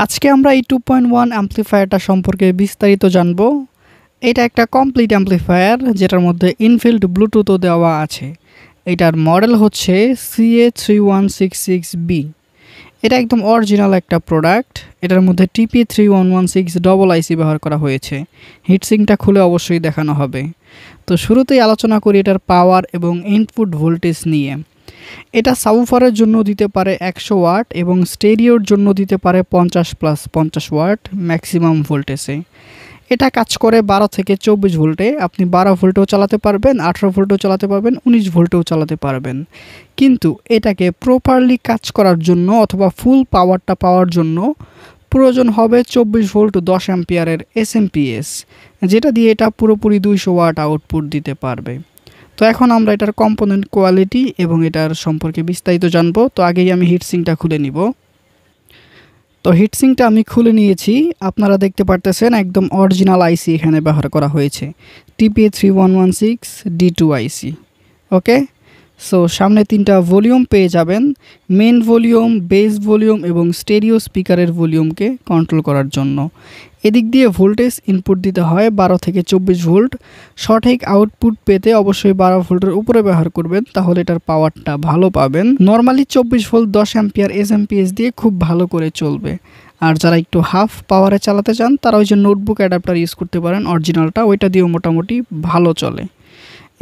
আজকে আমরা এই 2.1 অ্যাম্পলিফায়ারটা সম্পর্কে বিস্তারিত জানব। এটা একটা কমপ্লিট অ্যাম্পলিফায়ার যেটার মধ্যে ইনফিল্ড ব্লুটুথও দেওয়া আছে। এটার মডেল হচ্ছে CA3166B। এটা একদম অরিজিনাল একটা প্রোডাক্ট। এটার মধ্যে TP3116 ডবল আইসি ব্যবহার করা হয়েছে। হিটসিংটা খুলে অবশ্যই দেখানো হবে। তো শুরুতেই আলোচনা করি এটার পাওয়ার এবং ইনপুট ভোল্টেজ নিয়ে। এটা সাবউফারের জন্য দিতে পারে 100 ওয়াট এবং স্টেরিওর জন্য দিতে পারে 50+50 ওয়াট ম্যাক্সিমাম ভোল্টেজে। এটা কাজ করে 12 থেকে 24 ভোল্টে। আপনি 12 ভোল্টেও চালাতে পারবেন, 18 ভোল্টেও চালাতে পারবেন, 19 ভোল্টেও চালাতে পারবেন। কিন্তু এটাকে প্রপারলি কাজ করার জন্য অথবা ফুল পাওয়ারটা পাওয়ার জন্য প্রয়োজন হবে 24 ভোল্ট 10 অ্যাম্পিয়ারের এসএমপিএস, যেটা দিয়ে এটা পুরোপুরি 200 ওয়াট আউটপুট দিতে পারবে। তো এখন আমরা এটার কম্পোনেন্ট কোয়ালিটি এবং এটার সম্পর্কে বিস্তারিত জানবো। তো আগেই আমি হিটসিংটা খুলে নিব। তো হিটসিংটা আমি খুলে নিয়েছি। আপনারা দেখতে পারতেছেন একদম অরিজিনাল আইসি এখানে ব্যবহার করা হয়েছে, TP3116D2 আইসি। ওকে, সো সামনে 3টা ভলিউম পেয়ে যাবেন, মেন ভলিউম, বেস ভলিউম এবং স্টেরিও স্পিকারের ভলিউমকে কন্ট্রোল করার জন্য। এদিক দিয়ে ভোল্টেজ ইনপুট দিতে হয় 12 থেকে 24 ভোল্ট। সঠিক আউটপুট পেতে অবশ্যই 12 ভোল্টের উপরে ব্যবহার করবেন, তাহলে এটার পাওয়ারটা ভালো পাবেন। নর্মালি 24 ভোল্ট 10 অ্যাম্পিয়ার এসএমপিএস দিয়ে খুব ভালো করে চলবে। আর যারা একটু হাফ পাওয়ারে চালাতে চান তারা ওই যে নোটবুক অ্যাডাপ্টার ইউজ করতে পারেন অরিজিনালটা, ওইটা দিয়েও মোটামুটি ভালো চলে।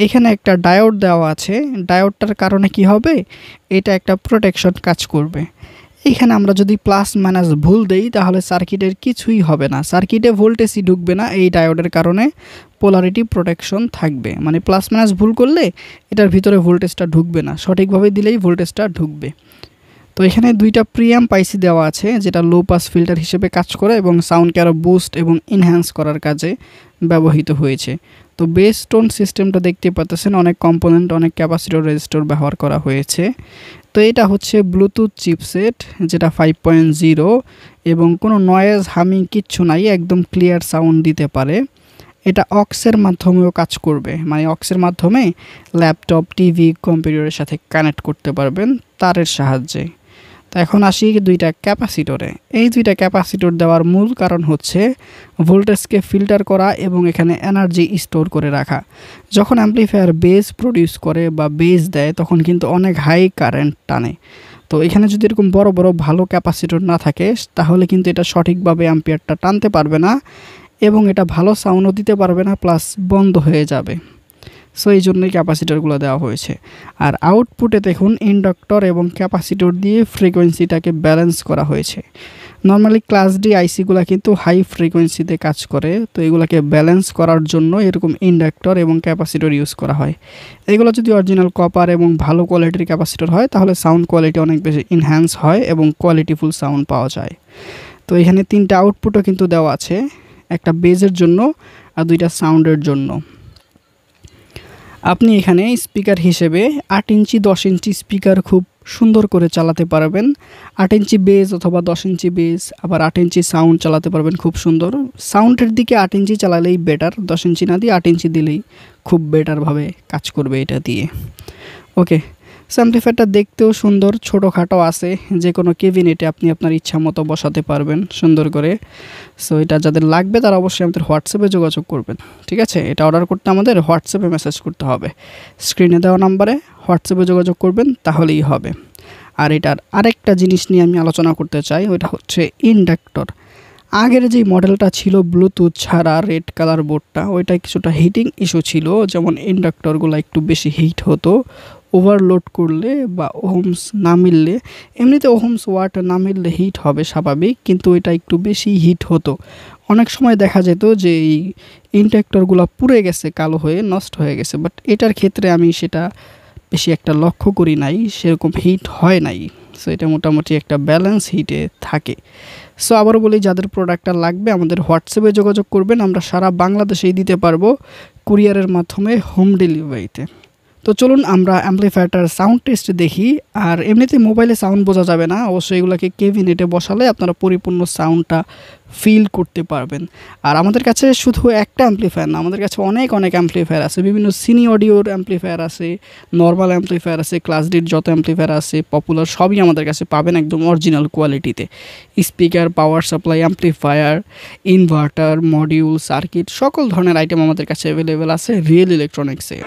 এখানে একটা ডায়োড দেওয়া আছে। ডায়োডটার কারণে কি হবে, এটা একটা প্রোটেকশন কাজ করবে। এখানে আমরা যদি প্লাস মাইনাস ভুল দেই তাহলে সার্কিটের কিছুই হবে না, সার্কিটে ভোল্টেজই ঢুকবে না। এই ডায়োডের কারণে পোলারিটি প্রোটেকশন থাকবে, মানে প্লাস মাইনাস ভুল করলে এটার ভিতরে ভোল্টেজটা ঢুকবে না, সঠিকভাবে দিলেই ভোল্টেজটা ঢুকবে। তো এখানে 2টা প্রিঅ্যাম্প আইসি দেওয়া আছে যেটা লো পাস ফিল্টার হিসেবে কাজ করে এবং সাউন্ডকে আরও বুস্ট এবং এনহ্যান্স করার কাজে ব্যবহৃত হয়েছে। তো বেস টোন সিস্টেমটা দেখতে পাচ্ছেন, অনেক কম্পোনেন্ট, অনেক ক্যাপাসিটর, রেজিস্টর ব্যবহার করা হয়েছে। তো এটা হচ্ছে ব্লুটুথ চিপসেট যেটা 5.0 এবং কোনো নয়েজ হামিং কিচ্ছু নাই, একদম ক্লিয়ার সাউন্ড দিতে পারে। এটা অক্সের মাধ্যমেও কাজ করবে, মানে অক্সের মাধ্যমে ল্যাপটপ, টিভি, কম্পিউটারের সাথে কানেক্ট করতে পারবেন তারের সাহায্যে। তো এখন আসি 2টা ক্যাপাসিটরে। এই 2টা ক্যাপাসিটর দেওয়ার মূল কারণ হচ্ছে ভোল্টেজকে ফিল্টার করা এবং এখানে এনার্জি স্টোর করে রাখা। যখন অ্যাম্পলিফায়ার বেস প্রডিউস করে বা বেস দেয় তখন কিন্তু অনেক হাই কারেন্ট টানে। তো এখানে যদি এরকম বড় বড় ভালো ক্যাপাসিটর না থাকে তাহলে কিন্তু এটা সঠিকভাবে অ্যাম্পিয়ারটা টানতে পারবে না এবং এটা ভালো সাউন্ডও দিতে পারবে না, প্লাস বন্ধ হয়ে যাবে। সো এই জন্যই ক্যাপাসিটরগুলো দেওয়া হয়েছে। আর আউটপুটে দেখুন ইন্ডাক্টর এবং ক্যাপাসিটর দিয়ে ফ্রিকোয়েন্সিটাকে ব্যালেন্স করা হয়েছে। নর্মালি ক্লাস ডি আইসিগুলো কিন্তু হাই ফ্রিকোয়েন্সিতে কাজ করে, তো এগুলোকে ব্যালেন্স করার জন্য এরকম ইন্ডাক্টর এবং ক্যাপাসিটর ইউজ করা হয়। এগুলো যদি অরিজিনাল কপার এবং ভালো কোয়ালিটির ক্যাপাসিটর হয় তাহলে সাউন্ড কোয়ালিটি অনেক বেশি এনহ্যান্স হয় এবং কোয়ালিটিফুল সাউন্ড পাওয়া যায়। তো এখানে 3টা আউটপুটও কিন্তু দেওয়া আছে, একটা বেজের জন্য আর 2টা সাউন্ডের জন্য। আপনি এখানে স্পিকার হিসেবে 8 ইঞ্চি 10 ইঞ্চি স্পিকার খুব সুন্দর করে চালাতে পারবেন। 8 ইঞ্চি বেস অথবা 10 ইঞ্চি বেস, আবার 8 ইঞ্চি সাউন্ড চালাতে পারবেন খুব সুন্দর। সাউন্ডের দিকে 8 ইঞ্চি চালালেই বেটার, 10 ইঞ্চি না দিয়ে 8 ইঞ্চি দিলেই খুব বেটারভাবে কাজ করবে এটা দিয়ে। ওকে, অ্যাম্পলিফায়ারটা দেখতেও সুন্দর, ছোটোখাটো আছে, যে কোনো কেবিনেটে আপনি আপনার ইচ্ছা মতো বসাতে পারবেন সুন্দর করে। সো এটা যাদের লাগবে তারা অবশ্যই আমাদের হোয়াটসঅ্যাপে যোগাযোগ করবেন, ঠিক আছে? এটা অর্ডার করতে আমাদের হোয়াটসঅ্যাপে মেসেজ করতে হবে, স্ক্রিনে দেওয়া নাম্বারে হোয়াটসঅ্যাপে যোগাযোগ করবেন তাহলেই হবে। আর এটার আরেকটা জিনিস নিয়ে আমি আলোচনা করতে চাই, ওইটা হচ্ছে ইন্ডাক্টর। আগের যে মডেলটা ছিল ব্লুটুথ ছাড়া রেড কালার বোর্ডটা, ওইটা কিছুটা হিটিং ইস্যু ছিল, যেমন ইন্ডাক্টরগুলো একটু বেশি হিট হতো ওভারলোড করলে বা ওহমস না মিললে। এমনিতে ওহমস ওয়াট না মিললে হিট হবে স্বাভাবিক, কিন্তু এটা একটু বেশি হিট হতো। অনেক সময় দেখা যেত যে এই ইন্ডাক্টরগুলো পুড়ে গেছে, কালো হয়ে নষ্ট হয়ে গেছে, বাট এটার ক্ষেত্রে আমি সেটা বেশি একটা লক্ষ্য করি নাই, সেরকম হিট হয় নাই। সো এটা মোটামুটি একটা ব্যালেন্স হিটে থাকে। সো আবারও বলি, যাদের প্রোডাক্টটা লাগবে আমাদের হোয়াটসঅ্যাপে যোগাযোগ করবেন, আমরা সারা বাংলাদেশেই দিতে পারবো কুরিয়ারের মাধ্যমে হোম ডেলিভারিতে। তো চলুন আমরা অ্যাম্পলিফায়ারটার সাউন্ড টেস্ট দেখি। আর এমনিতে মোবাইলে সাউন্ড বোঝা যাবে না, অবশ্যই এগুলোকে কেবিনেটে বসালে আপনারা পরিপূর্ণ সাউন্ডটা ফিল করতে পারবেন। আর আমাদের কাছে শুধু একটা অ্যাম্পলিফায়ার না, আমাদের কাছে অনেক অ্যাম্পলিফায়ার আছে। বিভিন্ন সিনি অডিওর অ্যাম্পলিফায়ার আছে, নর্মাল অ্যাম্পলিফায়ার আছে, ক্লাস ডির যত অ্যাম্পলিফায়ার আছে পপুলার সবই আমাদের কাছে পাবেন একদম অরিজিনাল কোয়ালিটিতে। Speaker, power supply, amplifier, inverter, module, circuit সকল ধরনের আইটেম আমাদের কাছে অ্যাভেলেবেল আছে রিয়েল ইলেকট্রনিক্সে।